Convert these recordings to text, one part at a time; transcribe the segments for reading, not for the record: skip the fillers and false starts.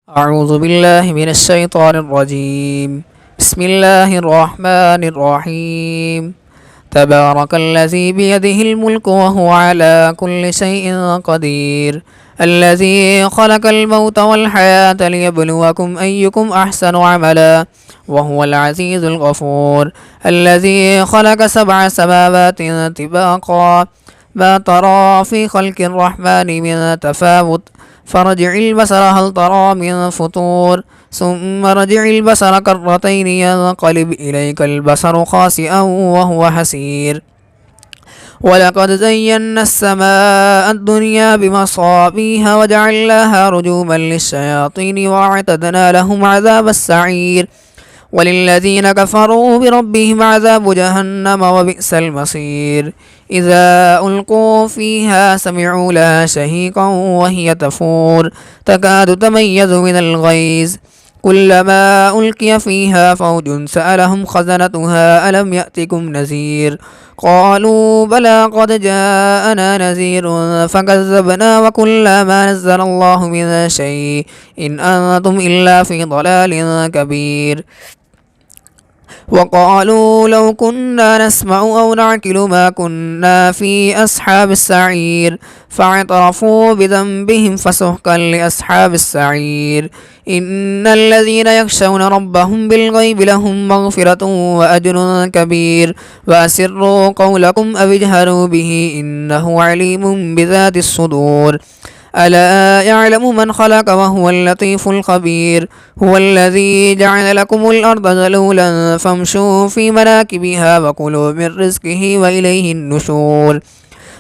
أعوذ بالله من الشيطان الرجيم. بسم الله الرحمن الرحيم. تبارك الذي بيده الملك وهو على كل شيء قدير، الذي خلق الموت والحياة ليبلوكم أيكم أحسن عملا وهو العزيز الغفور، الذي خلق 7 سماوات طباقا ما ترى في خلق الرحمن من تفاوت فرجع البصر هل ترى من فطور ثم رجع البصر كرتين ينقلب إليك البصر خاسئا وهو حسير. ولقد زينا السماء الدنيا بمصابيح وجعلناها رجوما للشياطين وأعتدنا لهم عذاب السعير. وللذين كفروا بربهم عذاب جهنم وبئس المصير. إذا ألقوا فيها سمعوا لها شهيقا وهي تفور تكاد تميز من الغيظ كلما ألقي فيها فوج سألهم خزنتها ألم يأتكم نذير قالوا بلى قد جاءنا نذير فكذبنا وقل ما نزل الله من شيء إن أنتم إلا في ضلال كبير. وقالوا لو كنا نسمع أو نعقل ما كنا في أصحاب السعير فاعترفوا بذنبهم فسحقا لأصحاب السعير. إن الذين يخشون ربهم بالغيب لهم مغفرة وأجر كبير. وأسروا قولكم أو اجهروا به إنه عليم بذات الصدور. ألا يعلم من خلق وهو اللطيف الخبير. هو الذي جعل لكم الأرض ذلولا فامشوا في مناكبها وكلوا من رزقه وإليه النشور.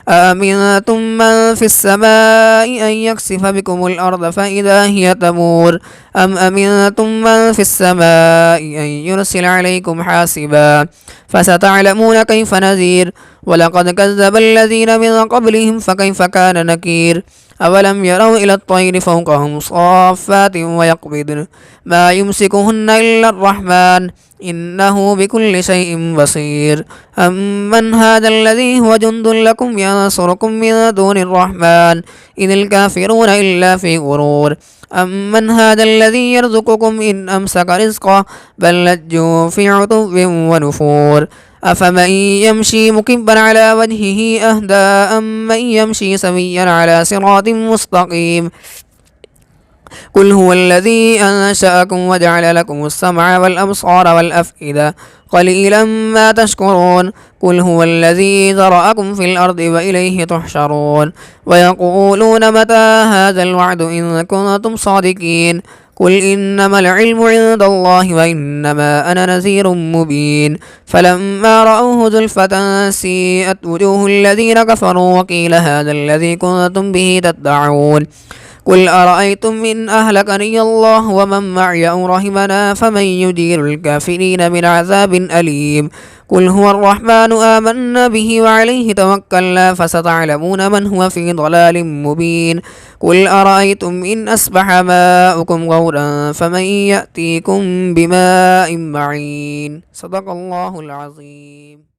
أأمنتم من في السماء أن يخسف بكم الأرض فإذا هي تمور أم أمنتم من في السماء أن يرسل عليكم حاسبا فستعلمون كيف نذير. ولقد كذب الذين من قبلهم فكيف كان نكير. أولم يروا إلى الطير فوقهم صافات ويقبضن ما يمسكهن إلا الرحمن إنه بكل شيء بصير. أمن هذا الذي هو جند لكم ينصركم من دون الرحمن إن الكافرون إلا في غرور. أمن هذا الذي يرزقكم إن أمسك رزقه بل لجوا في عتو ونفور. أفمن يمشي مكبا على وجهه أهدى أم من يمشي سويا على صراط مستقيم. قل هو الذي أنشأكم وجعل لكم السمع والأبصار والأفئدة قليلا ما تشكرون. قل هو الذي ذرأكم في الأرض وإليه تحشرون. ويقولون متى هذا الوعد إن كنتم صادقين. قل إنما العلم عند الله وإنما أنا نذير مبين. فلما رأوه زلفة سيئت وجوه الذين كفروا وقيل هذا الذي كنتم به تدعون. قل أرأيتم إن أهلكني الله ومن معي أو رحمنا فمن يجير الكافرين من عذاب أليم. قل هو الرحمن آمنا به وعليه توكلنا فستعلمون من هو في ضلال مبين. قل أرأيتم إن أصبح ماؤكم غورا فمن يأتيكم بماء معين. صدق الله العظيم.